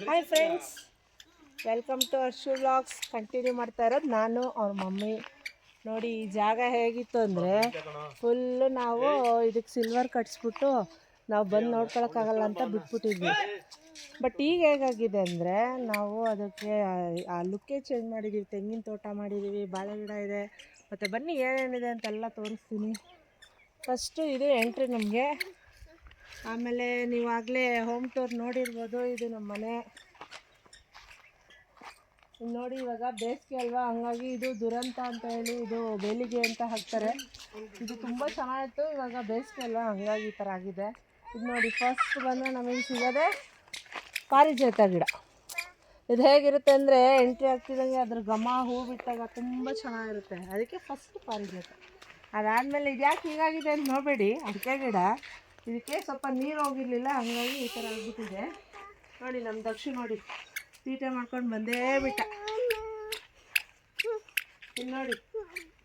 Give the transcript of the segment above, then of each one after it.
Hi friends, welcome to Arshu vlogs. Continue ಮಾಡ್ತಾ ಇರೋದು ನಾನು ಅವ್ರ ಮಮ್ಮಿ. ನೋಡಿ ಈ ಜಾಗ ಹೇಗಿತ್ತು ಅಂದರೆ ಫುಲ್ಲು ನಾವು ಇದಕ್ಕೆ ಸಿಲ್ವರ್ ಕಟ್ಸ್ಬಿಟ್ಟು ನಾವು ಬಂದು ನೋಡ್ಕೊಳಕ್ಕಾಗಲ್ಲ ಅಂತ ಬಿಟ್ಬಿಟ್ಟಿದ್ವಿ. ಬಟ್ ಈಗ ಹೇಗಾಗಿದೆ ಅಂದರೆ ನಾವು ಅದಕ್ಕೆ ಆ ಲುಕ್ಕೇ ಚೇಂಜ್ ಮಾಡಿದ್ದೀವಿ. ತೆಂಗಿನ ತೋಟ ಮಾಡಿದ್ದೀವಿ, ಬಾಳೆ ಗಿಡ ಇದೆ. ಮತ್ತು ಬನ್ನಿ ಏನೇನಿದೆ ಅಂತೆಲ್ಲ ತೋರಿಸ್ತೀನಿ. ಫಸ್ಟು ಇದು ಎಂಟ್ರಿ ನಮಗೆ. ಆಮೇಲೆ ನೀವಾಗಲೇ ಹೋಮ್ ಟೂರ್ ನೋಡಿರ್ಬೋದು. ಇದು ನಮ್ಮ ಮನೆ. ನೋಡಿ ಇವಾಗ ಬೇಸಿಗೆ ಅಲ್ವಾ, ಹಂಗಾಗಿ ಇದು ದುರಂತ ಅಂತ ಹೇಳಿ ಇದು ಬೇಲಿಗೆ ಅಂತ ಹಾಕ್ತಾರೆ. ಇದು ತುಂಬ ಚೆನ್ನಾಗಿತ್ತು. ಇವಾಗ ಬೇಸಿಗೆ ಅಲ್ವಾ, ಹಂಗಾಗಿ ಈ ಥರ ಆಗಿದೆ. ಇದು ನೋಡಿ, ಫಸ್ಟ್ ಬಂದರೆ ನಮಗೆ ಸಿಗೋದೆ ಪಾರಿಜಾತ ಗಿಡ. ಇದು ಹೇಗಿರುತ್ತೆ ಅಂದರೆ ಎಂಟ್ರಿ ಆಗ್ತಿದ್ದಂಗೆ ಅದ್ರ ಘಮ ಹೂ ಬಿಟ್ಟಾಗ ತುಂಬ ಚೆನ್ನಾಗಿರುತ್ತೆ. ಅದಕ್ಕೆ ಫಸ್ಟ್ ಪಾರಿಜಾತ. ಅದಾದಮೇಲೆ ಇದು ಯಾಕೆ ಹೀಗಾಗಿದೆ ಅಂತ ನೋಡಬೇಡಿ, ಅಡಿಕೆ ಗಿಡ. ಇದಕ್ಕೆ ಸ್ವಲ್ಪ ನೀರು ಹೋಗಿರಲಿಲ್ಲ, ಹಂಗಾಗಿ ಈ ಥರ ಆಗ್ಬಿಟ್ಟಿದೆ. ನೋಡಿ ನಮ್ಮ ದಕ್ಷು ನೋಡಿ ತೀಟೆ ಮಾಡ್ಕೊಂಡು ಬಂದೇ ಬಿಟ್ಟ. ಇಲ್ಲಿ ನೋಡಿ,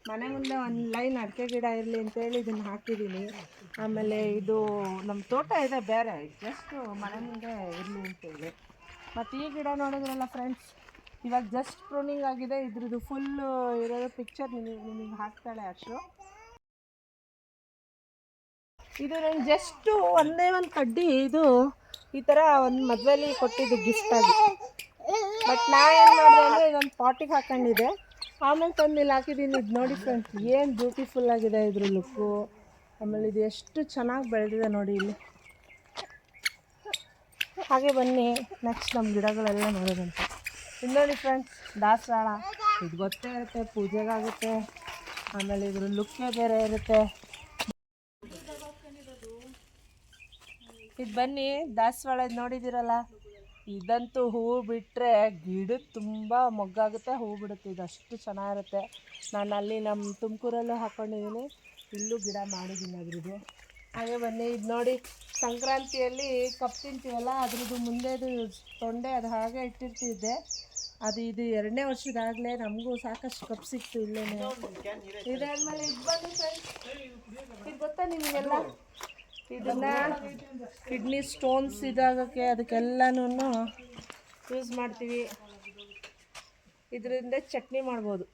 ಮನೆ ಮುಂದೆ ಒಂದು ಲೈನ್ ಅಡಿಕೆ ಗಿಡ ಇರಲಿ ಅಂತೇಳಿ ಇದನ್ನು ಹಾಕಿದ್ದೀನಿ. ಆಮೇಲೆ ಇದು ನಮ್ಮ ತೋಟ ಇದೆ ಬೇರೆ, ಜಸ್ಟ್ ಮನೆ ಮುಂದೆ ಇರಲಿ ಅಂತೇಳಿ. ಮತ್ತು ಈ ಗಿಡ ನೋಡಿದ್ರಲ್ಲ ಫ್ರೆಂಡ್ಸ್, ಇವಾಗ ಜಸ್ಟ್ ಪ್ರೂನಿಂಗ್ ಆಗಿದೆ. ಇದ್ರದ್ದು ಫುಲ್ಲು ಇರೋದು ಪಿಕ್ಚರ್ ನಿಮಗೆ ಹಾಕ್ತಾಳೆ ಅಷ್ಟು. ಇದು ನಂಗೆ ಜಸ್ಟು ಒಂದೇ ಒಂದು ಕಡ್ಡಿ ಇದು ಈ ಥರ ಒಂದು ಮದುವೆಯಲ್ಲಿ ಕೊಟ್ಟಿದ್ದು ಗಿಫ್ಟಾಗಿ. ಬಟ್ ನಾವೇನು ಮಾಡಿದೆ ಅಂದರೆ ಇದೊಂದು ಪಾಟಿಗೆ ಹಾಕೊಂಡಿದ್ದೆ, ಆಮೇಲೆ ತಂದು ಇಲ್ಲಿ ಹಾಕಿದ್ದೀನಿ. ಇದು ನೋಡಿ ಫ್ರೆಂಡ್ಸ್, ಏನು ಬ್ಯೂಟಿಫುಲ್ ಆಗಿದೆ ಇದ್ರ ಲುಕ್ಕು. ಆಮೇಲೆ ಇದು ಎಷ್ಟು ಚೆನ್ನಾಗಿ ಬೆಳೆದಿದೆ ನೋಡಿ ಇಲ್ಲಿ. ಹಾಗೆ ಬನ್ನಿ ನೆಕ್ಸ್ಟ್ ನಮ್ಮ ಗಿಡಗಳೆಲ್ಲ ನೋಡೋದಂತೆ. ಇದು ನೋಡಿ ಫ್ರೆಂಡ್ಸ್, ದಾಸವಾಳ. ಇದು ಗೊತ್ತೇ ಇರುತ್ತೆ, ಪೂಜೆಗಾಗುತ್ತೆ. ಆಮೇಲೆ ಇದ್ರ ಲುಕ್ಕೇ ಬೇರೆ ಇರುತ್ತೆ. ಇದು ಬನ್ನಿ ದಾಸವಾಳ ನೋಡಿದ್ದೀರಲ್ಲ, ಇದಂತೂ ಹೂವು ಬಿಟ್ಟರೆ ಗಿಡ ತುಂಬ ಮೊಗ್ಗಾಗುತ್ತೆ, ಹೂವು ಬಿಡುತ್ತೆ. ಇದು ಅಷ್ಟು ಚೆನ್ನಾಗಿರುತ್ತೆ. ನಾನು ಅಲ್ಲಿ ನಮ್ಮ ತುಮಕೂರಲ್ಲೂ ಹಾಕ್ಕೊಂಡಿದ್ದೀನಿ, ಇಲ್ಲೂ ಗಿಡ ಮಾಡಿದ್ದೀನಿ ಅದ್ರದ್ದು. ಹಾಗೆ ಬನ್ನಿ ಇದು ನೋಡಿ, ಸಂಕ್ರಾಂತಿಯಲ್ಲಿ ಕಪ್ಪು ತಿಂತೀವಲ್ಲ, ಅದ್ರದ್ದು ಮುಂದೆದು ತೊಂಡೆ ಅದು ಹಾಗೆ ಇಟ್ಟಿರ್ತಿದ್ದೆ. ಅದು ಇದು 2ನೇ ವರ್ಷದಾಗಲೇ ನಮಗೂ ಸಾಕಷ್ಟು ಕಪ್ಪು ಸಿಕ್ತು ಇಲ್ಲೇ. ಇದಾದ್ಮೇಲೆ ಇದು ಬನ್ನಿ ಫ್ರೆಂಡ್ಸ್, ಇದು ಗೊತ್ತಾ ನಿಮಗೆಲ್ಲ? ಇದನ್ನು ಕಿಡ್ನಿ ಸ್ಟೋನ್ಸ್ ಇದಾಗೋಕ್ಕೆ ಅದಕ್ಕೆಲ್ಲನೂ ಯೂಸ್ ಮಾಡ್ತೀವಿ. ಇದರಿಂದ ಚಟ್ನಿ ಮಾಡ್ಬೋದು.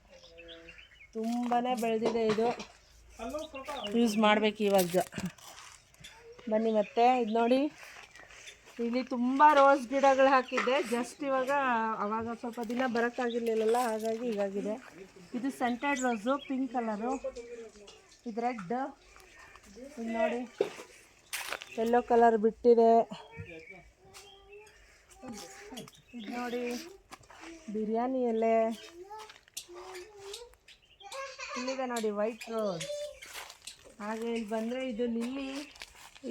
ತುಂಬಾ ಬೆಳೆದಿದೆ ಇದು, ಯೂಸ್ ಮಾಡಬೇಕು ಇವಾಗ. ಬನ್ನಿ ಮತ್ತೆ ಇದು ನೋಡಿ, ಇಲ್ಲಿ ತುಂಬ ರೋಸ್ ಗಿಡಗಳು ಹಾಕಿದ್ದೆ. ಜಸ್ಟ್ ಇವಾಗ ಅವಾಗ ಸ್ವಲ್ಪ ದಿನ ಬರೋಕ್ಕಾಗಿರ್ಲಿಲ್ಲಲ್ಲ, ಹಾಗಾಗಿ ಹೀಗಾಗಿದೆ. ಇದು ಸೆಂಟೆಡ್ ರೋಸು, ಪಿಂಕ್ ಕಲರು. ಇದು ರೆಡ್. ಇದು ನೋಡಿ ಯೆಲ್ಲೋ ಕಲರ್ ಬಿಟ್ಟಿದೆ. ಇದು ನೋಡಿ ಬಿರಿಯಾನಿ ಎಲೆ. ಇಲ್ಲಿದೆ ನೋಡಿ ವೈಟ್ ರೋಸ್. ಹಾಗೆ ಇಲ್ಲಿ ಬಂದರೆ ಇದು ಲಿಲ್ಲಿ.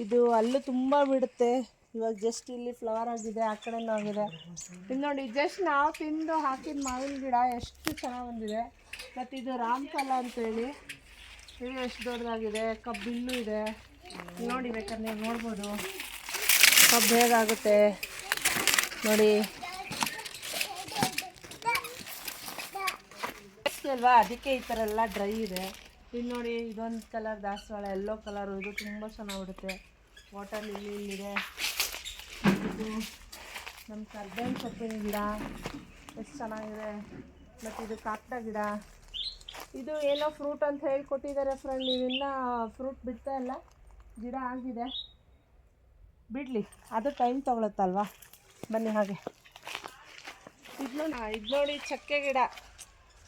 ಇದು ಅಲ್ಲೂ ತುಂಬ ಬಿಡುತ್ತೆ. ಇವಾಗ ಜಸ್ಟ್ ಇಲ್ಲಿ ಫ್ಲವರ್ ಆಗಿದೆ, ಆ ಕಡೆನೂ ಆಗಿದೆ. ಇದು ನೋಡಿ, ಜಸ್ಟ್ ನಾವು ತಿಂದು ಹಾಕಿದ ಮಾವಿನ ಗಿಡ ಎಷ್ಟು ಚೆನ್ನಾಗಿ ಬಂದಿದೆ. ಮತ್ತು ಇದು ರಾಮಫಲ ಅಂತೇಳಿ, ಇದು ಎಷ್ಟು ದೊಡ್ಡದಾಗಿದೆ. ಕಬ್ಬಿಲ್ಲೂ ಇದೆ ನೋಡಿ, ಬೇಕಾದ್ರೆ ನೀವು ನೋಡ್ಬೋದು ಕಬ್ಬು ಹೇಗಾಗುತ್ತೆ ನೋಡಿ. ಅಲ್ವಾ, ಅದಕ್ಕೆ ಈ ಥರ ಎಲ್ಲ ಡ್ರೈ ಇದೆ. ಇದು ನೋಡಿ, ಇದೊಂದು ಕಲರ್ ದಾಸವಾಳ, ಯೆಲ್ಲೋ ಕಲರು. ಇದು ತುಂಬ ಚೆನ್ನಾಗಿ ಬಿಡುತ್ತೆ. ವಾಟರ್ ಇಲ್ಲಿದೆ. ಇದು ನಮ್ಮ ಕರ್ಬೇವಿನ ಸೊಪ್ಪಿನ ಗಿಡ ಎಷ್ಟು ಚೆನ್ನಾಗಿದೆ. ಮತ್ತು ಇದು ಕಾಕಡ ಗಿಡ. ಇದು ಏನೋ ಫ್ರೂಟ್ ಅಂತ ಹೇಳ್ಕೊಟ್ಟಿದ್ದಾರೆ ಫ್ರೆಂಡ್. ನೀವಿನ್ನೂ ಫ್ರೂಟ್ ಬಿಡ್ತಾ ಇಲ್ಲ, ಗಿಡ ಆಗಿದೆ, ಬಿಡಲಿ, ಅದು ಟೈಮ್ ತೊಗೊಳುತ್ತಲ್ವ. ಬನ್ನಿ ಹಾಗೆ. ಇದು ನೋಡಿ ಚಕ್ಕೆ ಗಿಡ.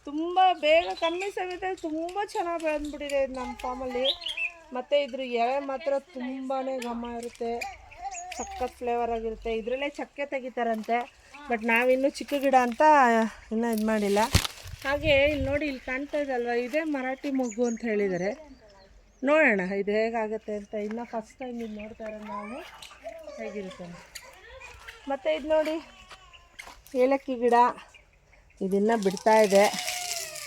ತುಂಬ ಬೇಗ ಕಮ್ಮಿ ಸಮಯದಲ್ಲಿ ತುಂಬ ಚೆನ್ನಾಗಿ ಬೆಳೆದ್ಬಿಟ್ಟಿದೆ ಇದು ನಮ್ಮ ಫಾರ್ಮಲ್ಲಿ. ಮತ್ತು ಇದ್ರ ಎಲೆ ಮಾತ್ರ ತುಂಬಾ ಘಮ ಇರುತ್ತೆ, ಸಖತ್ ಫ್ಲೇವರ್ ಆಗಿರುತ್ತೆ. ಇದರಲ್ಲೇ ಚಕ್ಕೆ ತೆಗಿತಾರಂತೆ. ಬಟ್ ನಾವಿನ್ನೂ ಚಿಕ್ಕ ಗಿಡ ಅಂತ ಇನ್ನೂ ಇದು ಮಾಡಿಲ್ಲ. ಹಾಗೆ ಇಲ್ಲಿ ನೋಡಿ, ಇಲ್ಲಿ ಕಾಣ್ತಾ ಇದಲ್ವ, ಇದೇ ಮರಾಠಿ ಮೊಗ್ಗು ಅಂತ ಹೇಳಿದ್ದಾರೆ. ನೋಡೋಣ ಇದು ಹೇಗಾಗುತ್ತೆ ಅಂತ. ಇನ್ನೂ ಫಸ್ಟ್ ಟೈಮ್ ಇದು ನೋಡ್ತಾ ಇರೋದು ನಾವು, ಹೇಗಿರುತ್ತೆ. ಮತ್ತು ಇದು ನೋಡಿ ಏಲಕ್ಕಿ ಗಿಡ. ಇದನ್ನು ಬಿಡ್ತಾ ಇದೆ.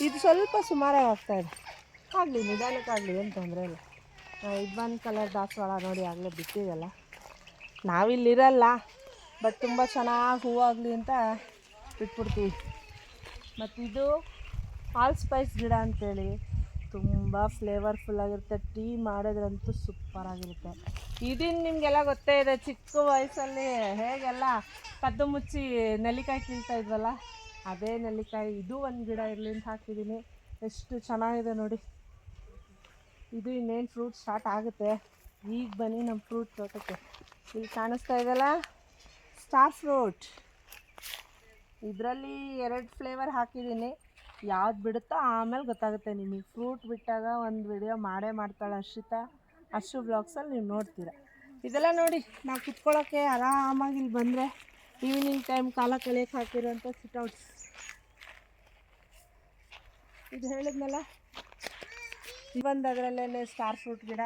ಇದು ಸ್ವಲ್ಪ ಸುಮಾರಾಗಿ ಆಗ್ತಾಯಿದೆ. ಆಗಲಿ, ನಿಧಾನಕ್ಕಾಗಲಿ, ಏನು ತೊಂದರೆ ಇಲ್ಲ. ಇದು ಒಂದು ಕಲರ್ ದಾಸವಾಳ ನೋಡಿ, ಆಗಲೇ ಬಿಟ್ಟಿದೆಲ್ಲ. ನಾವಿಲ್ಲಿರಲ್ಲ, ಬಟ್ ತುಂಬ ಚೆನ್ನಾಗಿ ಹೂವಾಗಲಿ ಅಂತ ಬಿಟ್ಬಿಡ್ತೀವಿ. ಮತ್ತು ಇದು ಆಲ್ ಸ್ಪೈಸ್ ಗಿಡ ಅಂಥೇಳಿ, ತುಂಬ ಫ್ಲೇವರ್ಫುಲ್ ಆಗಿರುತ್ತೆ. ಟೀ ಮಾಡಿದ್ರಂತೂ ಸೂಪರಾಗಿರುತ್ತೆ. ಇದನ್ನು ನಿಮಗೆಲ್ಲ ಗೊತ್ತೇ ಇದೆ, ಚಿಕ್ಕ ವಯಸ್ಸಲ್ಲಿ ಹೇಗೆಲ್ಲ ಕದ್ದು ಮುಚ್ಚಿ ನೆಲ್ಲಿಕಾಯಿ ಕೀಳ್ತಾ ಇದ್ವಲ್ಲ, ಅದೇ ನೆಲ್ಲಿಕಾಯಿ. ಇದು ಒಂದು ಗಿಡ ಇರಲಿ ಅಂತ ಹಾಕಿದ್ದೀನಿ. ಎಷ್ಟು ಚೆನ್ನಾಗಿದೆ ನೋಡಿ. ಇದು ಇನ್ನೇನು ಫ್ರೂಟ್ ಸ್ಟಾರ್ಟ್ ಆಗುತ್ತೆ. ಈಗ ಬನ್ನಿ ನಮ್ಮ ಫ್ರೂಟ್ ತೋಟಕ್ಕೆ. ಇಲ್ಲಿ ಕಾಣಿಸ್ತಾ ಇದೆಯಲ್ಲ, ಸ್ಟಾರ್ ಫ್ರೂಟ್. ಇದರಲ್ಲಿ 2 ಫ್ಲೇವರ್ ಹಾಕಿದ್ದೀನಿ. ಯಾವ್ದು ಬಿಡುತ್ತೋ ಆಮೇಲೆ ಗೊತ್ತಾಗುತ್ತೆ ನಿಮಗೆ. ಫ್ರೂಟ್ ಬಿಟ್ಟಾಗ ಒಂದು ವಿಡಿಯೋ ಮಾಡೇ ಮಾಡ್ತಾಳೆ ಹರ್ಷಿತಾ. ಅಷ್ಟು ಬ್ಲಾಗ್ಸಲ್ಲಿ ನೀವು ನೋಡ್ತೀರ. ಇದೆಲ್ಲ ನೋಡಿ, ನಾವು ಕುತ್ಕೊಳ್ಳೋಕ್ಕೆ ಆರಾಮಾಗಿ ಇಲ್ಲಿ ಬಂದರೆ ಈವ್ನಿಂಗ್ ಟೈಮ್ ಕಾಲ ಕಳಿಯೋಕ್ಕೆ ಹಾಕಿರೋಂಥ ಸಿಟ್ಔಟ್ಸ್. ಇದು ಹೇಳಿದ್ನಲ್ಲ, ಬಂದು ಅದರಲ್ಲೇ ಸ್ಟಾರ್ ಫ್ರೂಟ್ ಗಿಡ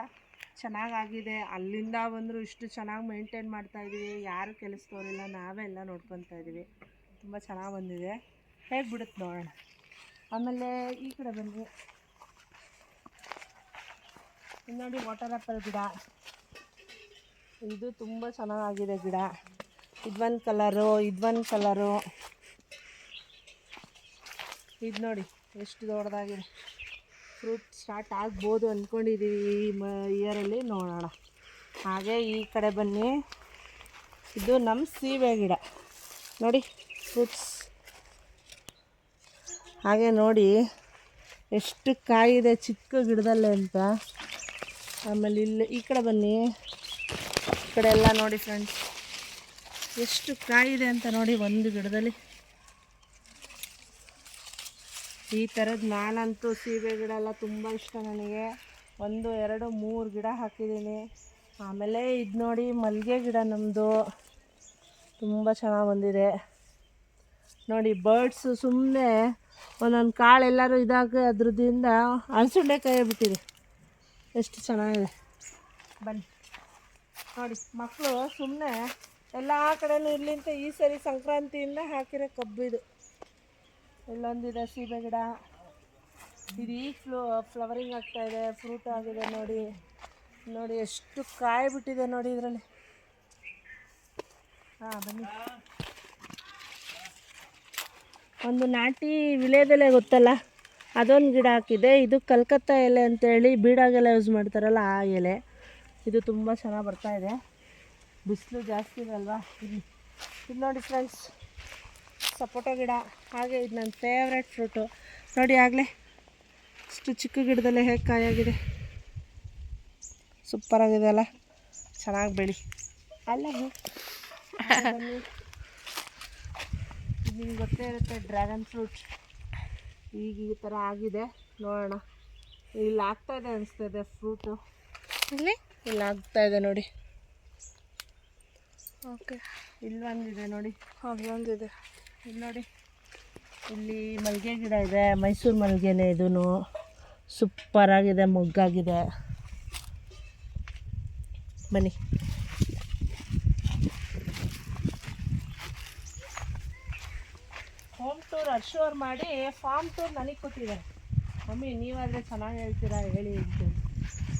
ಚೆನ್ನಾಗಾಗಿದೆ. ಅಲ್ಲಿಂದ ಬಂದರೂ ಇಷ್ಟು ಚೆನ್ನಾಗಿ ಮೇಂಟೈನ್ ಮಾಡ್ತಾಯಿದ್ದೀವಿ. ಯಾರು ಕೆಲಸದವರಿಲ್ಲ, ನಾವೇ ಎಲ್ಲ ನೋಡ್ಕೊತಾ ಇದ್ದೀವಿ. ತುಂಬ ಚೆನ್ನಾಗಿ ಬಂದಿದೆ. ಹೇಗೆ ಬಿಡುತ್ತೆ ನೋಡೋಣ. ಆಮೇಲೆ ಈ ಕಡೆ ಬನ್ನಿ, ಇದು ನೋಡಿ ವಾಟರ್ ಆ್ಯಪಲ್ ಗಿಡ. ಇದು ತುಂಬ ಚೆನ್ನಾಗಿದೆ ಗಿಡ. ಇದೊಂದು ಕಲರು, ಇದೊಂದು ಕಲರು. ಇದು ನೋಡಿ ಎಷ್ಟು ದೊಡ್ಡದಾಗಿದೆ. ಫ್ರೂಟ್ ಸ್ಟಾರ್ಟ್ ಆಗ್ಬೋದು ಅಂದ್ಕೊಂಡಿದ್ದೀವಿ ಈ ಇಯರಲ್ಲಿ, ನೋಡೋಣ. ಹಾಗೆ ಈ ಕಡೆ ಬನ್ನಿ, ಇದು ನಮ್ಮ ಸೀಬೆ ಗಿಡ ನೋಡಿ, ಫ್ರೂಟ್ಸ್. ಹಾಗೆ ನೋಡಿ ಎಷ್ಟು ಕಾಯಿದೆ ಚಿಕ್ಕ ಗಿಡದಲ್ಲೇ ಅಂತ. ಆಮೇಲೆ ಇಲ್ಲಿ ಈ ಕಡೆ ಬನ್ನಿ, ಈ ಕಡೆ ಎಲ್ಲ ನೋಡಿ ಫ್ರೆಂಡ್ಸ್, ಎಷ್ಟು ಕಾಯಿದೆ ಅಂತ ನೋಡಿ ಒಂದು ಗಿಡದಲ್ಲಿ. ಈ ಥರದ್ದು ನಾನಂತೂ ಸೀಬೆ ಗಿಡ ಎಲ್ಲ ತುಂಬ ಇಷ್ಟ ನನಗೆ. 1, 2, 3 ಗಿಡ ಹಾಕಿದ್ದೀನಿ. ಆಮೇಲೆ ಇದು ನೋಡಿ ಮಲ್ಲಿಗೆ ಗಿಡ ನಮ್ಮದು, ತುಂಬ ಚೆನ್ನಾಗಿ ಬಂದಿದೆ ನೋಡಿ. ಬರ್ಡ್ಸು ಸುಮ್ಮನೆ ಒಂದೊಂದು ಕಾಳು ಎಲ್ಲರೂ ಇದಾಗ ಅದ್ರದಿಂದ ಅಲಸಂಡೆಕಾಯಿ ಬಿಟ್ಟಿದೆ. ಎಷ್ಟು ಚೆನ್ನಾಗಿದೆ ಬನ್ನಿ ನೋಡಿ. ಮಕ್ಕಳು ಸುಮ್ಮನೆ ಎಲ್ಲ ಕಡೆನೂ ಇರಲಿ ಅಂತ ಈ ಸರಿ ಸಂಕ್ರಾಂತಿಯಿಂದ ಹಾಕಿರೋ ಕಬ್ಬು ಇದು. ಇಲ್ಲೊಂದಿದೆ ಸೀಬೆ ಗಿಡ. ಇದು ಈಗ ಫ್ಲವರಿಂಗ್ ಆಗ್ತಾಯಿದೆ, ಫ್ರೂಟ್ ಆಗಿದೆ ನೋಡಿ. ನೋಡಿ ಎಷ್ಟು ಕಾಯಿ ಬಿಟ್ಟಿದೆ ನೋಡಿ ಇದರಲ್ಲಿ. ಹಾಂ ಬನ್ನಿ. ಒಂದು ನಾಟಿ ವಿಳೆದೆಲೆ ಗೊತ್ತಲ್ಲ, ಅದೊಂದು ಗಿಡ ಹಾಕಿದೆ. ಇದು ಕಲ್ಕತ್ತಾ ಎಲೆ ಅಂತೇಳಿ ಬೀಡಾಗೆಲ್ಲ ಯೂಸ್ ಮಾಡ್ತಾರಲ್ಲ, ಆ ಎಲೆ. ಇದು ತುಂಬ ಚೆನ್ನಾಗಿ ಬರ್ತಾಯಿದೆ. ಬಿಸಿಲು ಜಾಸ್ತಿ ಇರಲ್ವಾ. ಇದು ನೋಡಿ ಫ್ರೆಂಡ್ಸ್, ಸಪೋಟ ಗಿಡ. ಹಾಗೆ ಇದು ನನ್ನ ಫೇವ್ರೆಟ್ ಫ್ರೂಟು ನೋಡಿ. ಆಗಲೇ ಇಷ್ಟು ಚಿಕ್ಕ ಗಿಡದಲ್ಲೇ ಹೇಗೆ ಕಾಯಾಗಿದೆ, ಸೂಪರಾಗಿದೆ ಅಲ್ಲ. ಚೆನ್ನಾಗಿ ಬೆಳಿ ಅಲ್ಲ. ಬನ್ನಿ, ನಿಮ್ಗೆ ಗೊತ್ತೇ ಇರುತ್ತೆ ಡ್ರ್ಯಾಗನ್ ಫ್ರೂಟ್. ಈಗ ಈ ಥರ ಆಗಿದೆ, ನೋಡೋಣ. ಇಲ್ಲಿ ಆಗ್ತಾಯಿದೆ ಅನಿಸ್ತದೆ ಫ್ರೂಟು. ಇಲ್ಲಿ ಆಗ್ತಾಯಿದೆ ನೋಡಿ. ಓಕೆ, ಇಲ್ಲೊಂದಿದೆ ನೋಡಿ. ಅಲ್ಲೊಂದಿದೆ ಇಲ್ಲಿ ನೋಡಿ. ಇಲ್ಲಿ ಮಲ್ಲಿಗೆ ಗಿಡ ಇದೆ, ಮೈಸೂರು ಮಲ್ಲಿಗೆನೇ. ಇದೂ ಸೂಪರಾಗಿದೆ, ಮೊಗ್ಗಾಗಿದೆ. ಬನ್ನಿ. ಹೋಮ್ ಟೂರ್ ಹರ್ಷೋರು ಮಾಡಿ ಫಾರ್ಮ್ ಟೂರ್ ನನಗೆ ಕೊಟ್ಟಿದ್ದಾರೆ. ಮಮ್ಮಿ ನೀವಾದರೆ ಚೆನ್ನಾಗಿ ಹೇಳ್ತೀರಾ ಹೇಳಿ ಅಂತ.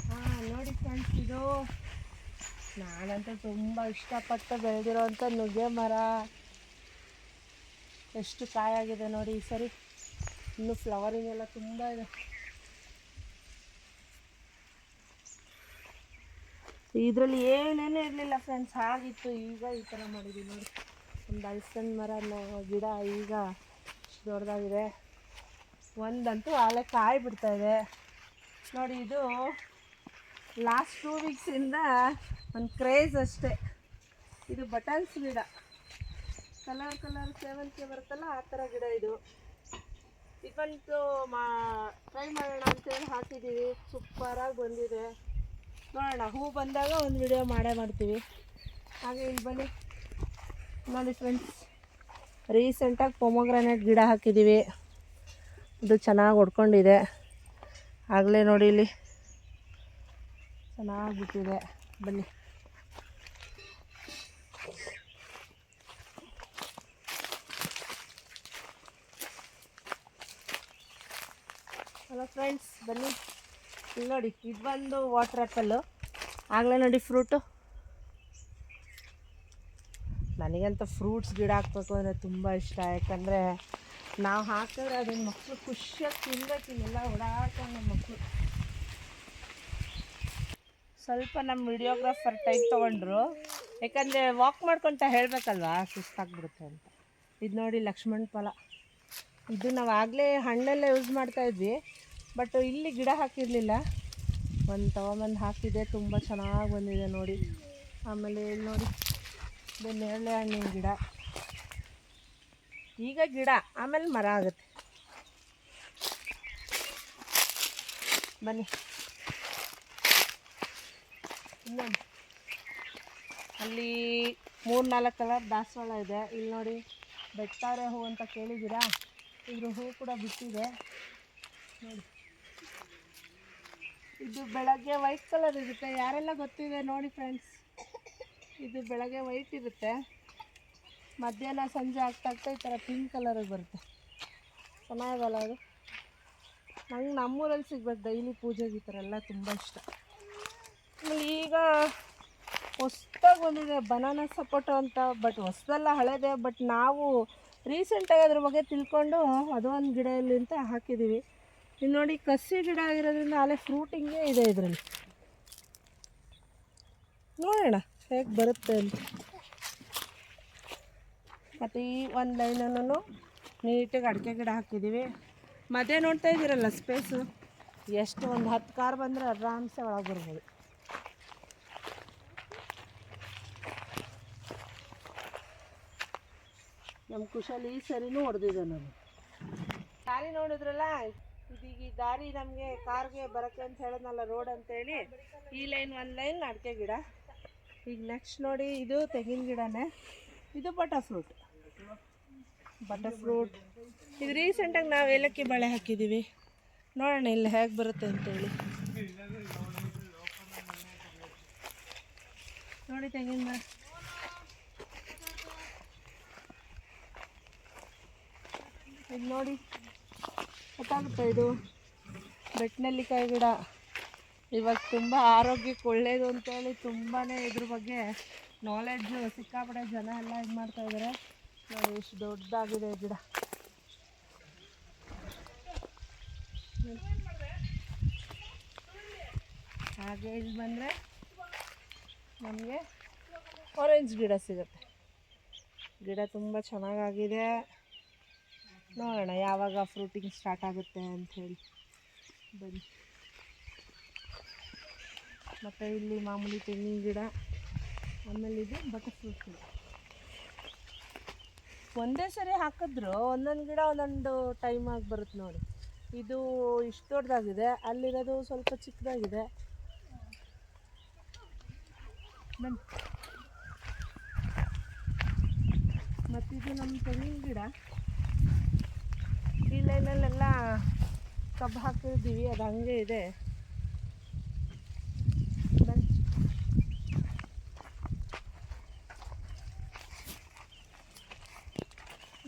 ಹಾಂ ನೋಡಿ ಫ್ರೆಂಡ್ಸ್, ಇದು ನಾನಂತೂ ತುಂಬ ಇಷ್ಟಪಟ್ಟು ಬೆಳೆದಿರೋವಂಥ ನುಗ್ಗೆ ಮರ. ಎಷ್ಟು ಕಾಯಾಗಿದೆ ನೋಡಿ ಈ ಸರಿ. ಇನ್ನು ಫ್ಲವರಿಂಗ್ ಎಲ್ಲ ತುಂಬ ಇದೆ. ಇದರಲ್ಲಿ ಏನೇನೂ ಇರಲಿಲ್ಲ ಫ್ರೆಂಡ್ಸ್, ಹಾಗಿತ್ತು. ಈಗ ಈ ಥರ ಮಾಡಿದ್ದೀವಿ ನೋಡಿ. ಒಂದು ಹಲಸಿನ ಮರ ಗಿಡ ಈಗ ಇಷ್ಟು ದೊಡ್ಡದಾಗಿದೆ. ಒಂದಂತೂ ಆಲೆ ಕಾಯಿ ಬಿಡ್ತಾಯಿದೆ ನೋಡಿ. ಇದು ಲಾಸ್ಟ್ 2 ವೀಕ್ಸಿಂದ ಒಂದು ಕ್ರೇಜ್ ಅಷ್ಟೇ. ಇದು ಬಟನ್ಸ್ ಗಿಡ, ಕಲರ್ ಸೇವಂತಿಗೆ ಬರುತ್ತಲ್ಲ ಆ ಥರ ಗಿಡ ಇದು. ಇದಂತೂ ಟ್ರೈ ಮಾಡೋಣ ಅಂತೇಳಿ ಹಾಕಿದ್ದೀವಿ. ಸೂಪರಾಗಿ ಬಂದಿದೆ. ನೋಡೋಣ, ಹೂ ಬಂದಾಗ ಒಂದು ವಿಡಿಯೋ ಮಾಡ್ತೀವಿ. ಹಾಗೆ ಇಲ್ಲಿ ಬನ್ನಿ ನೋಡಿ ಫ್ರೆಂಡ್ಸ್, ರೀಸೆಂಟಾಗಿ ಪೊಮೊಗ್ರಾನೇಟ್ ಗಿಡ ಹಾಕಿದ್ದೀವಿ. ಇದು ಚೆನ್ನಾಗಿ ಹೊಡ್ಕೊಂಡಿದೆ. ಆಗಲೇ ನೋಡಿ ಇಲ್ಲಿ ಚೆನ್ನಾಗಿ ಬಿಟ್ಟಿದೆ. ಬನ್ನಿ. ಹಲೋ ಫ್ರೆಂಡ್ಸ್, ಬನ್ನಿ. ಇಲ್ಲಿ ನೋಡಿ, ಇದು ಬಂದು ವಾಟರ್ ಆ್ಯಪಲ್ಲು. ಆಗಲೇ ನೋಡಿ ಫ್ರೂಟು. ನನಗಂತ ಫ್ರೂಟ್ಸ್ ಗಿಡ ಹಾಕ್ಬೇಕು ಅಂದರೆ ತುಂಬ ಇಷ್ಟ. ಯಾಕಂದರೆ ನಾವು ಹಾಕಿದ್ರೆ ಅದನ್ನ ಮಕ್ಕಳು ಖುಷಿಯಾಗಿ ತಿನ್ಬೇಕು. ಇಲ್ಲೆಲ್ಲ ಓಡಾಡ್ಕೊಂಡು ನಮ್ಮ ಮಕ್ಕಳು. ಸ್ವಲ್ಪ ನಮ್ಮ ವಿಡಿಯೋಗ್ರಾಫರ್ ಟೈಮ್ ತೊಗೊಂಡ್ರು, ಯಾಕಂದರೆ ವಾಕ್ ಮಾಡ್ಕೊತ ಹೇಳಬೇಕಲ್ವಾ, ಸುಸ್ತಾಗ್ಬಿಡುತ್ತೆ ಅಂತ. ಇದು ನೋಡಿ ಲಕ್ಷ್ಮಣ ಫಲ. ಇದು ನಾವು ಆಗಲೇ ಹಣ್ಣೆಲ್ಲ ಯೂಸ್ ಮಾಡ್ತಾಯಿದ್ವಿ, ಬಟ್ ಇಲ್ಲಿ ಗಿಡ ಹಾಕಿರಲಿಲ್ಲ. ಒಂದು ತೊಗೊಂಬಂದು ಹಾಕಿದೆ, ತುಂಬ ಚೆನ್ನಾಗಿ ಬಂದಿದೆ ನೋಡಿ. ಆಮೇಲೆ ಇಲ್ಲಿ ನೋಡಿ, ಇದು ನೇರಳೆ ಹಣ್ಣಿನ ಗಿಡ. ಈಗ ಗಿಡ, ಆಮೇಲೆ ಮರ ಆಗುತ್ತೆ. ಬನ್ನಿ ಇನ್ನೊಂದು, ಅಲ್ಲಿ 3-4 ಕಲರ್ ದಾಸವಾಳ ಇದೆ. ಇಲ್ಲಿ ನೋಡಿ ಬೆಟ್ಟಾರೆ ಹೂ ಅಂತ ಕೇಳಿದ್ದೀರಾ, ಇದ್ರ ಹೂ ಕೂಡ ಬಿಟ್ಟಿದೆ ನೋಡಿ. ಇದು ಬೆಳಗ್ಗೆ ವೈಟ್ ಕಲರ್ ಇರುತ್ತೆ, ಯಾರೆಲ್ಲ ಗೊತ್ತಿದೆ ನೋಡಿ ಫ್ರೆಂಡ್ಸ್. ಇದು ಬೆಳಗ್ಗೆ ವೈಟ್ ಇರುತ್ತೆ, ಮಧ್ಯಾಹ್ನ ಸಂಜೆ ಆಗ್ತಾ ಈ ಥರ ಪಿಂಕ್ ಕಲರಿಗೆ ಬರುತ್ತೆ. ಚೆನ್ನಾಗಲ್ಲ ಅದು. ನಂಗೆ ನಮ್ಮೂರಲ್ಲಿ ಸಿಗ್ಬೇಕು ಡೈಲಿ ಪೂಜೆಗೆ. ಈ ಥರ ಎಲ್ಲ ತುಂಬ ಇಷ್ಟ. ಆಮೇಲೆ ಈಗ ಹೊಸ್ದಾಗಿ ಬಂದಿದೆ ಬನಾನಾ ಸಪೋಟೊ ಅಂತ, ಬಟ್ ಹೊಸದಲ್ಲ ಹಳೇದೆ. ಬಟ್ ನಾವು ರೀಸೆಂಟಾಗಿ ಅದ್ರ ಬಗ್ಗೆ ತಿಳ್ಕೊಂಡು ಅದು ಒಂದು ಗಿಡ ಇಲ್ಲಿ ಅಂತ ಹಾಕಿದ್ದೀವಿ. ಇಲ್ಲಿ ನೋಡಿ ಕಸಿ ಗಿಡ ಆಗಿರೋದ್ರಿಂದ ಅಲ್ಲೇ ಫ್ರೂಟಿಂಗೇ ಇದೆ ಇದರಲ್ಲಿ. ನೋಡೋಣ ಹೇಗೆ ಬರುತ್ತೆ ಅಂತ. ಮತ್ತು ಈ ಒಂದು ಲೈನನ್ನು ನೀಟಾಗಿ ಅಡಿಕೆ ಗಿಡ ಹಾಕಿದ್ದೀವಿ. ಮಧ್ಯೆ ನೋಡ್ತಾ ಇದ್ದೀರಲ್ಲ ಸ್ಪೇಸು, ಎಷ್ಟು ಒಂದು 10 ಕಾರ್ ಬಂದರೆ ಆರಾಮ್ಸೆ ಒಳಗೆ ಬರ್ಬೋದು. ನಮ್ಮ ಕುಶಾಲ್ ಈ ಸರಿನೂ ಹೊಡೆದಿದ್ದೆ ನಾನು. ದಾರಿ ನೋಡಿದ್ರಲ್ಲ, ಇದೀಗ ಈ ದಾರಿ ನಮಗೆ ಕಾರ್ಗೆ ಬರೋಕ್ಕೆ ಅಂತ ಹೇಳಿದ್ನಲ್ಲ, ರೋಡ್ ಅಂತೇಳಿ. ಈ ಲೈನ್ ಒಂದು ಲೈನ್ ಅಡಿಕೆ ಗಿಡ. ಈಗ ನೆಕ್ಸ್ಟ್ ನೋಡಿ, ಇದು ತೆಂಗಿನ ಗಿಡನೇ. ಇದು ಬಟರ್ ಫ್ರೂಟ್. ಇದು ರೀಸೆಂಟಾಗಿ ನಾವು ಏಲಕ್ಕಿ ಬಾಳೆ ಹಾಕಿದ್ದೀವಿ. ನೋಡೋಣ ಇಲ್ಲಿ ಹೇಗೆ ಬರುತ್ತೆ ಅಂತೇಳಿ. ನೋಡಿ ತೆಂಗಿನ ಮರ. ಇದು ನೋಡಿ ಗೊತ್ತಾಗುತ್ತೆ, ಇದು ಬೆಟ್ಟನೆಲ್ಲಿಕಾಯಿ ಗಿಡ. ಇವಾಗ ತುಂಬ ಆರೋಗ್ಯಕ್ಕೆ ಒಳ್ಳೆಯದು ಅಂತೇಳಿ ತುಂಬಾ ಇದ್ರ ಬಗ್ಗೆ ನಾಲೆಡ್ಜು ಸಿಕ್ಕಾಪಟ್ಟೆ ಜನ ಎಲ್ಲ ಇದು ಮಾಡ್ತಾಯಿದ್ದಾರೆ ನೋಡಿ. ಎಷ್ಟು ದೊಡ್ಡದಾಗಿದೆ ಗಿಡ. ಹಾಗೆ ಇಲ್ಲಿ ಬಂದರೆ ನಮಗೆ ಆರೆಂಜ್ ಗಿಡ ಸಿಗುತ್ತೆ. ಗಿಡ ತುಂಬ ಚೆನ್ನಾಗಾಗಿದೆ. ನೋಡೋಣ ಯಾವಾಗ ಫ್ರೂಟಿಂಗ್ ಸ್ಟಾರ್ಟ್ ಆಗುತ್ತೆ ಅಂಥೇಳಿ. ಬನ್ನಿ. ಮತ್ತು ಇಲ್ಲಿ ಮಾಮೂಲಿ ತೆಂಗಿನ ಗಿಡ, ಆಮೇಲೆ ಇದು ಬಟರ್ ಫ್ರೂಟ್ ಗಿಡ. ಒಂದೇ ಸರಿ ಹಾಕಿದ್ರು ಒಂದೊಂದು ಗಿಡ ಒಂದೊಂದು ಟೈಮಾಗಿ ಬರುತ್ತೆ ನೋಡಿ. ಇದು ಇಷ್ಟು ದೊಡ್ಡದಾಗಿದೆ, ಅಲ್ಲಿರೋದು ಸ್ವಲ್ಪ ಚಿಕ್ಕದಾಗಿದೆ. ಬನ್ನಿ. ಮತ್ತಿದು ನಮ್ಮ ತೆಂಗಿನ ಗಿಡ. ಈ ಲೈನಲ್ಲೆಲ್ಲ ಕಬ್ಬು ಹಾಕಿದ್ದೀವಿ, ಅದು ಹಂಗೆ ಇದೆ. ಬನ್ನಿ.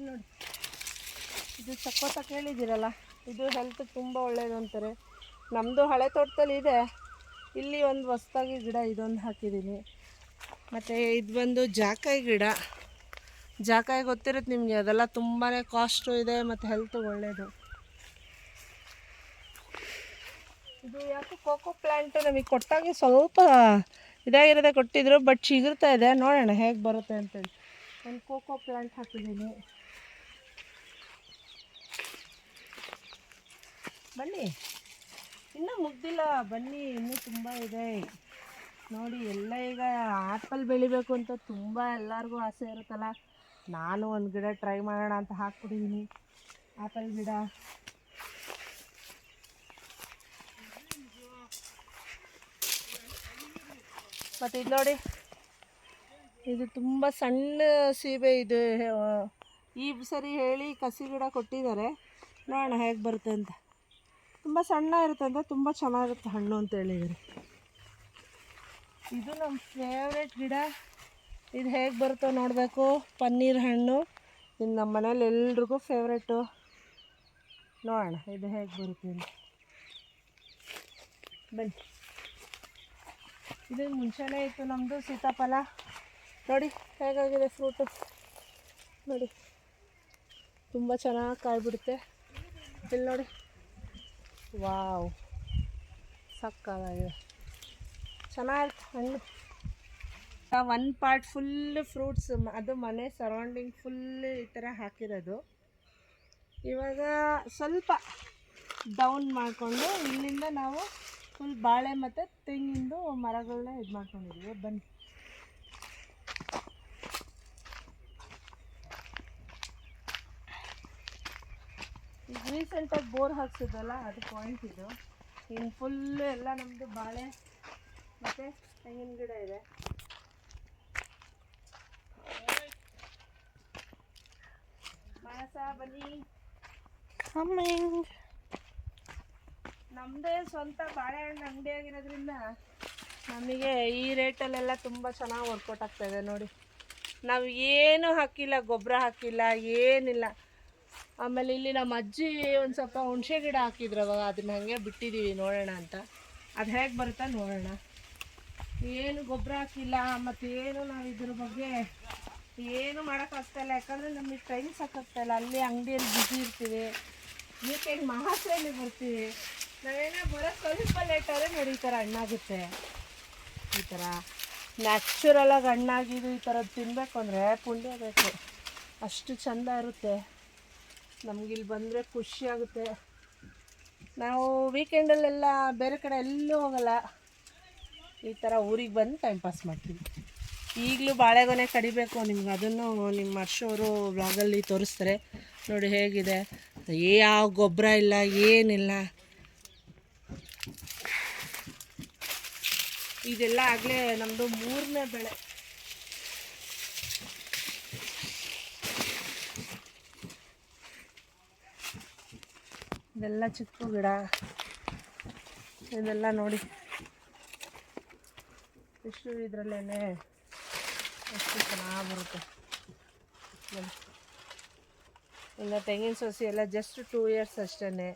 ನೋಡಿ, ಇದು ಸಪೋಟ ಕೇಳಿದ್ದೀರಲ್ಲ, ಇದು ಹೆಲ್ತ್ಗೆ ತುಂಬ ಒಳ್ಳೆಯದು ಅಂತಾರೆ. ನಮ್ಮದು ಹಳೆ ತೋಟದಲ್ಲಿ ಇದೆ. ಇಲ್ಲಿ ಒಂದು ಹೊಸ್ದಾಗಿ ಗಿಡ ಇದೊಂದು ಹಾಕಿದ್ದೀನಿ. ಮತ್ತು ಇದು ಬಂದು ಜಾಕಾಯಿ ಗಿಡ. ಜಾಕಾಯಿ ಗೊತ್ತಿರುತ್ತೆ ನಿಮಗೆ, ಅದೆಲ್ಲ ತುಂಬಾ ಕಾಸ್ಟು ಇದೆ ಮತ್ತು ಹೆಲ್ತ್ಗೆ ಒಳ್ಳೆಯದು. ಇದು ಯಾಕೆ ಕೋಕೋ ಪ್ಲ್ಯಾಂಟು ನಮಗೆ ಕೊಟ್ಟಾಗೆ ಸ್ವಲ್ಪ ಇದಾಗಿರೋದೆ ಕೊಟ್ಟಿದ್ರು, ಬಟ್ ಚಿಗುರ್ತಾ ಇದೆ. ನೋಡೋಣ ಹೇಗೆ ಬರುತ್ತೆ ಅಂತೇಳಿ ಒಂದು ಕೋಕೋ ಪ್ಲ್ಯಾಂಟ್ ಹಾಕಿದ್ದೀನಿ. ಬನ್ನಿ, ಇನ್ನೂ ಮುಗ್ದಿಲ್ಲ, ಬನ್ನಿ, ಇನ್ನೂ ತುಂಬ ಇದೆ ನೋಡಿ. ಎಲ್ಲ ಈಗ ಆ್ಯಪಲ್ ಬೆಳಿಬೇಕು ಅಂತ ತುಂಬ ಎಲ್ಲರಿಗೂ ಆಸೆ ಇರುತ್ತಲ್ಲ. ನಾನು ಒಂದು ಗಿಡ ಟ್ರೈ ಮಾಡೋಣ ಅಂತ ಹಾಕ್ಬಿಟ್ಟಿದ್ದೀನಿ, ಆ್ಯಪಲ್ ಗಿಡ. ಮತ್ತು ಇದು ನೋಡಿ, ಇದು ತುಂಬ ಸಣ್ಣ ಸೀಬೆ. ಇದು ಈ ಸರಿ ಹೇಳಿ ಕಸಿ ಗಿಡ ಕೊಟ್ಟಿದ್ದಾರೆ. ನೋಡೋಣ ಹೇಗೆ ಬರುತ್ತೆ ಅಂತ. ತುಂಬ ಸಣ್ಣ ಇರುತ್ತೆ ಅಂತ, ತುಂಬ ಚೆನ್ನಾಗಿರುತ್ತೆ ಹಣ್ಣು ಅಂತ ಹೇಳಿದ್ದಾರೆ. ಇದು ನಮ್ಮ ಫೇವ್ರೇಟ್ ಗಿಡ. ಇದು ಹೇಗೆ ಬರುತ್ತೋ ನೋಡಬೇಕು. ಪನ್ನೀರ್ ಹಣ್ಣು ಇದು ನಮ್ಮ ಮನೇಲಿ ಎಲ್ರಿಗೂ ಫೇವ್ರೇಟು. ನೋಡೋಣ ಇದು ಹೇಗೆ ಬರುತ್ತೆ ಅಂತ. ಬನ್ನಿ. ಇದು ಮುಂಚೆನೇ ಇತ್ತು ನಮ್ಮದು ಸೀತಾಫಲ. ನೋಡಿ ಹೇಗಾಗಿದೆ ಫ್ರೂಟು ನೋಡಿ. ತುಂಬ ಚೆನ್ನಾಗಿ ಕಾಯ್ಬಿಡುತ್ತೆ. ಇಲ್ಲಿ ನೋಡಿ, ವಾವ್, ಸಕ್ಕತ್ತಾಗಿದೆ, ಚೆನ್ನಾಗಿರುತ್ತೆ ಹಣ್ಣು. ಒನ್ ಪಾರ್ಟ್ ಫುಲ್ ಫ್ರೂಟ್ಸ್, ಅದು ಮನೆ ಸರೌಂಡಿಂಗ್ ಫುಲ್ ಈ ಥರ ಹಾಕಿರೋದು. ಇವಾಗ ಸ್ವಲ್ಪ ಡೌನ್ ಮಾಡಿಕೊಂಡು ಇಲ್ಲಿಂದ ನಾವು ಫುಲ್ ಬಾಳೆ ಮತ್ತು ತೆಂಗಿಂದು ಮರಗಳನ್ನ ಇದು ಮಾಡ್ಕೊಂಡಿದ್ದೀವಿ. ಬನ್ನಿ, ಈಗ ರೀಸೆಂಟಾಗಿ ಬೋರ್ ಹಾಕ್ಸಿದ್ವಲ್ಲ, ಅದು ಪಾಯಿಂಟ್ ಇದು. ಇನ್ನು ಫುಲ್ಲು ಎಲ್ಲ ನಮ್ಮದು ಬಾಳೆ ಮತ್ತು ತೆಂಗಿನ ಗಿಡ ಇದೆ. ಮಾನಸ ಬನ್ನಿ, ನಮ್ಮದೇ ಸ್ವಂತ ಬಾಳೆಹಣ್ಣು ಅಂಗಡಿ ಆಗಿರೋದ್ರಿಂದ ನಮಗೆ ಈ ರೇಟಲ್ಲೆಲ್ಲ ತುಂಬ ಚೆನ್ನಾಗಿ ವರ್ಕೌಟ್ ಆಗ್ತಾಯಿದೆ. ನೋಡಿ, ನಾವು ಏನು ಹಾಕಿಲ್ಲ, ಗೊಬ್ಬರ ಹಾಕಿಲ್ಲ, ಏನಿಲ್ಲ. ಆಮೇಲೆ ಇಲ್ಲಿ ನಮ್ಮ ಅಜ್ಜಿ ಒಂದು ಸ್ವಲ್ಪ ಹುಣಸೆ ಗಿಡ ಹಾಕಿದ್ರು, ಅವಾಗ ಅದನ್ನ ಹಾಗೆ ಬಿಟ್ಟಿದ್ದೀವಿ ನೋಡೋಣ ಅಂತ. ಅದು ಹೇಗೆ ಬರುತ್ತಾ ನೋಡೋಣ. ಏನು ಗೊಬ್ಬರ ಹಾಕಿಲ್ಲ, ಮತ್ತು ಏನು ನಾವು ಇದ್ರ ಬಗ್ಗೆ ಏನು ಮಾಡೋಕ್ಕಾಗ್ತಾಯಿಲ್ಲ. ಯಾಕಂದರೆ ನಮಗೆ ಟೈಮ್ ಸಾಕಾಗ್ತಾಯಿಲ್ಲ. ಅಲ್ಲಿ ಅಂಗಡಿಯಲ್ಲಿ ಬ್ಯುಸಿ ಇರ್ತೀವಿ, ವೀಕೆಂಡ್ ಮಾತ್ರನೇ ಬರ್ತೀವಿ. ನಾವೇನೋ ಬರೋ ಸ್ವಲ್ಪ ಲೇಟಾದರೆ ನೋಡಿ ಈ ಥರ ಹಣ್ಣಾಗುತ್ತೆ. ಈ ಥರ ನ್ಯಾಚುರಲಾಗಿ ಹಣ್ಣಾಗಿದ್ದು ಈ ಥರದ್ದು ತಿನ್ನಬೇಕು ಅಂದರೆ ಪುಣ್ಯ ಬೇಕು, ಅಷ್ಟು ಚೆಂದ ಇರುತ್ತೆ. ನಮಗಿಲ್ಲಿ ಬಂದರೆ ಖುಷಿಯಾಗುತ್ತೆ. ನಾವು ವೀಕೆಂಡಲ್ಲೆಲ್ಲ ಬೇರೆ ಕಡೆ ಎಲ್ಲೂ ಹೋಗಲ್ಲ, ಈ ಥರ ಊರಿಗೆ ಬಂದು ಟೈಮ್ ಪಾಸ್ ಮಾಡ್ತೀವಿ. ಈಗಲೂ ಬಾಳೆಗೊನೆ ಕಡಿಬೇಕು ನಿಮ್ಗೆ, ಅದನ್ನು ನಿಮ್ಮ ಹರ್ಷವರು ವ್ಲಾಗಲ್ಲಿ ತೋರಿಸ್ತಾರೆ ನೋಡಿ ಹೇಗಿದೆ. ಯಾವ ಗೊಬ್ಬರ ಇಲ್ಲ, ಏನಿಲ್ಲ. ಇದೆಲ್ಲ ಆಗಲೇ ನಮ್ಮದು 3ನೇ ಬೆಳೆ. ಇದೆಲ್ಲ ಚಿಕ್ಕ ಗಿಡ, ಇದೆಲ್ಲ ನೋಡಿ ಎಷ್ಟು ಇದರಲ್ಲೇ ಎಷ್ಟು ಚೆನ್ನಾಗಿ ಬರುತ್ತೆ. ಇನ್ನು ತೆಂಗಿನ ಸಸಿ ಎಲ್ಲ ಜಸ್ಟ್ 2 ಇಯರ್ಸ್ ಅಷ್ಟೇ.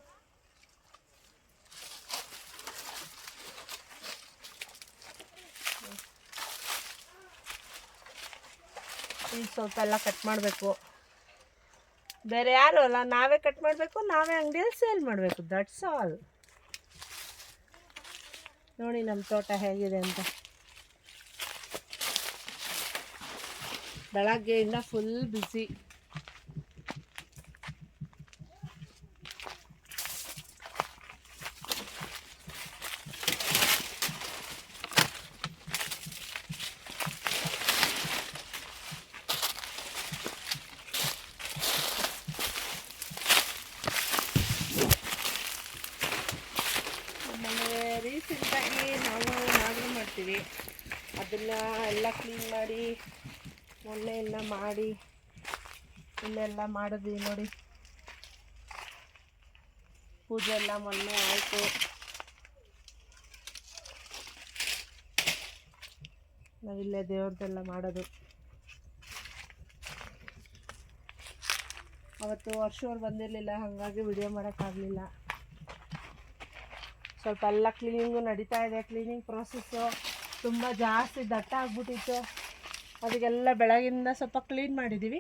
ಈಗ ಸ್ವಲ್ಪ ಎಲ್ಲ ಕಟ್ ಮಾಡಬೇಕು. ಬೇರೆ ಯಾರು ಅಲ್ಲ, ನಾವೇ ಕಟ್ ಮಾಡಬೇಕು, ನಾವೇ ಅಂಗಡಿಯಲ್ಲಿ ಸೇಲ್ ಮಾಡಬೇಕು. That's all. ನೋಡಿ ನಮ್ಮ ತೋಟ ಹೇಗಿದೆ ಅಂತ. ಬೆಳಗ್ಗೆಯಿಂದ ಫುಲ್ ಬ್ಯುಸಿ. ಆಮೇಲೆ ರೀಸೆಂಟಾಗಿ ನಾವು ಮಾದರಿ ಮಾಡ್ತೀವಿ, ಅದನ್ನು ಎಲ್ಲ ಕ್ಲೀನ್ ಮಾಡಿ ಮೊನ್ನೆ ಎಲ್ಲ ಮಾಡಿ ಇಲ್ಲೆಲ್ಲ ಮಾಡಿದ್ವಿ ನೋಡಿ. ಪೂಜೆ ಎಲ್ಲ ಮೊನ್ನೆ ಆಯಿತು. ನಾವಿಲ್ಲೇ ದೇವ್ರದ್ದೆಲ್ಲ ಮಾಡೋದು. ಅವತ್ತು ವರ್ಷವ್ರು ಬಂದಿರಲಿಲ್ಲ, ಹಾಗಾಗಿ ವಿಡಿಯೋ ಮಾಡೋಕ್ಕಾಗಲಿಲ್ಲ. ಸ್ವಲ್ಪ ಎಲ್ಲ ಕ್ಲೀನಿಂಗು ನಡೀತಾ ಇದೆ. ಕ್ಲೀನಿಂಗ್ ಪ್ರೋಸೆಸ್ಸು ತುಂಬ ಜಾಸ್ತಿ ದಟ್ಟ ಆಗಿಬಿಟ್ಟಿತ್ತು. ಅದಕ್ಕೆಲ್ಲ ಬೆಳಗಿಂದ ಸ್ವಲ್ಪ ಕ್ಲೀನ್ ಮಾಡಿದ್ದೀವಿ.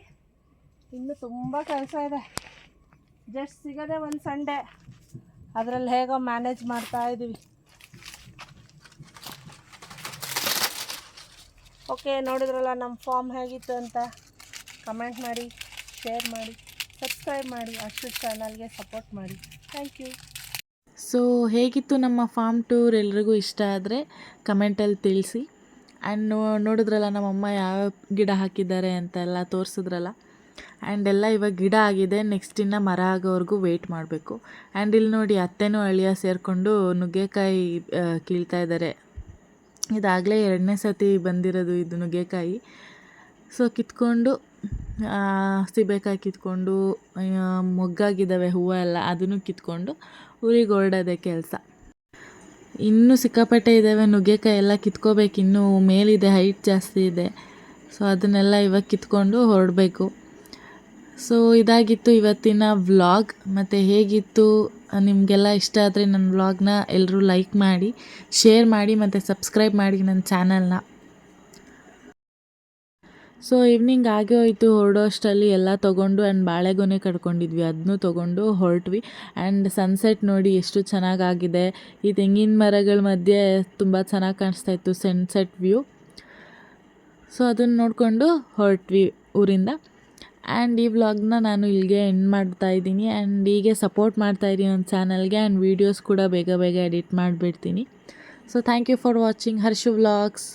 ಇನ್ನೂ ತುಂಬ ಕೆಲಸ ಇದೆ. ಜಸ್ಟ್ ಸಿಗೋದೇ ಒಂದು ಸಂಡೇ, ಅದರಲ್ಲಿ ಹೇಗೋ ಮ್ಯಾನೇಜ್ ಮಾಡ್ತಾಯಿದ್ದೀವಿ. ಓಕೆ, ನೋಡಿದ್ರಲ್ಲ ನಮ್ಮ ಫಾರ್ಮ್ ಹೇಗಿತ್ತು ಅಂತ. ಕಮೆಂಟ್ ಮಾಡಿ, ಶೇರ್ ಮಾಡಿ, ಸಬ್ಸ್ಕ್ರೈಬ್ ಮಾಡಿ, ಅಷ್ಟು ಚಾನಲ್ಗೆ ಸಪೋರ್ಟ್ ಮಾಡಿ. Thank you. ಸೊ ಹೇಗಿತ್ತು ನಮ್ಮ ಫಾರ್ಮ್ ಟೂರ್? ಎಲ್ರಿಗೂ ಇಷ್ಟ ಆದರೆ ಕಮೆಂಟಲ್ಲಿ ತಿಳಿಸಿ. ಆ್ಯಂಡ್ ನೋಡಿದ್ರಲ್ಲ ನಮ್ಮಮ್ಮ ಯಾವ ಗಿಡ ಹಾಕಿದ್ದಾರೆ ಅಂತೆಲ್ಲ ತೋರಿಸಿದ್ರಲ್ಲ. ಆ್ಯಂಡ್ ಎಲ್ಲ ಇವಾಗ ಗಿಡ ಆಗಿದೆ, ನೆಕ್ಸ್ಟ್ ಇನ್ನು ಮರ ಆಗೋವರೆಗೂ ವೆಯ್ಟ್ ಮಾಡಬೇಕು. ಆ್ಯಂಡ್ ಇಲ್ಲಿ ನೋಡಿ ಅತ್ತೆನೂ ಅಳಿಯ ಸೇರಿಕೊಂಡು ನುಗ್ಗೆಕಾಯಿ ಕೀಳ್ತಾ ಇದ್ದಾರೆ. ಇದಾಗಲೇ 2ನೇ ಸತಿ ಬಂದಿರೋದು ಇದು ನುಗ್ಗೆಕಾಯಿ. ಸೊ ಕಿತ್ಕೊಂಡು ಸೀಬೆಕಾಯಿ ಕಿತ್ಕೊಂಡು ಮೊಗ್ಗಾಗಿದ್ದಾವೆ ಹೂವು ಎಲ್ಲ, ಅದನ್ನು ಕಿತ್ಕೊಂಡು ಊರಿಗೆ ಹೊರಡೋದೇ ಕೆಲಸ. ಇನ್ನೂ ಸಿಕ್ಕಾಪಟ್ಟೆ ಇದ್ದಾವೆ ನುಗ್ಗೆಕಾಯಿ, ಎಲ್ಲ ಕಿತ್ಕೋಬೇಕು. ಇನ್ನೂ ಮೇಲಿದೆ, ಹೈಟ್ ಜಾಸ್ತಿ ಇದೆ. ಸೊ ಅದನ್ನೆಲ್ಲ ಇವಾಗ ಕಿತ್ಕೊಂಡು ಹೊರಡಬೇಕು. ಸೊ ಇದಾಗಿತ್ತು ಇವತ್ತಿನ ವ್ಲಾಗ್. ಮತ್ತು ಹೇಗಿತ್ತು ನಿಮಗೆಲ್ಲ ಇಷ್ಟ ಆದರೆ ನನ್ನ ವ್ಲಾಗ್ನ ಎಲ್ಲರೂ ಲೈಕ್ ಮಾಡಿ, ಶೇರ್ ಮಾಡಿ ಮತ್ತು ಸಬ್ಸ್ಕ್ರೈಬ್ ಮಾಡಿ ನನ್ನ ಚಾನಲ್ನ. ಸೊ ಈವ್ನಿಂಗ್ ಆಗೇ ಹೋಯಿತು. ಹೊರಡೋ ಅಷ್ಟರಲ್ಲಿ ಎಲ್ಲ ತೊಗೊಂಡು ಆ್ಯಂಡ್ ಬಾಳೆಗೊನೆ ಕಡ್ಕೊಂಡಿದ್ವಿ, ಅದನ್ನೂ ತೊಗೊಂಡು ಹೊರಟ್ವಿ. ಆ್ಯಂಡ್ ಸನ್ಸೆಟ್ ನೋಡಿ ಎಷ್ಟು ಚೆನ್ನಾಗಾಗಿದೆ. ಈ ತೆಂಗಿನ ಮರಗಳ ಮಧ್ಯೆ ತುಂಬ ಚೆನ್ನಾಗಿ ಕಾಣಿಸ್ತಾ ಇತ್ತು ಸನ್ಸೆಟ್ ವ್ಯೂ. ಸೊ ಅದನ್ನು ನೋಡಿಕೊಂಡು ಹೊರಟ್ವಿ ಊರಿಂದ. ಆ್ಯಂಡ್ ಈ ವ್ಲಾಗ್ನ ನಾನು ಇಲ್ಲಿಗೆ ಎಂಡ್ ಮಾಡ್ತಾಯಿದ್ದೀನಿ. ಆ್ಯಂಡ್ ಹೀಗೆ ಸಪೋರ್ಟ್ ಮಾಡ್ತಾಯಿದ್ದೀನಿ ನನ್ನ ಚಾನಲ್ಗೆ. ಆ್ಯಂಡ್ ವೀಡಿಯೋಸ್ ಕೂಡ ಬೇಗ ಬೇಗ ಎಡಿಟ್ ಮಾಡಿಬಿಡ್ತೀನಿ. So thank you for watching Harshu vlogs.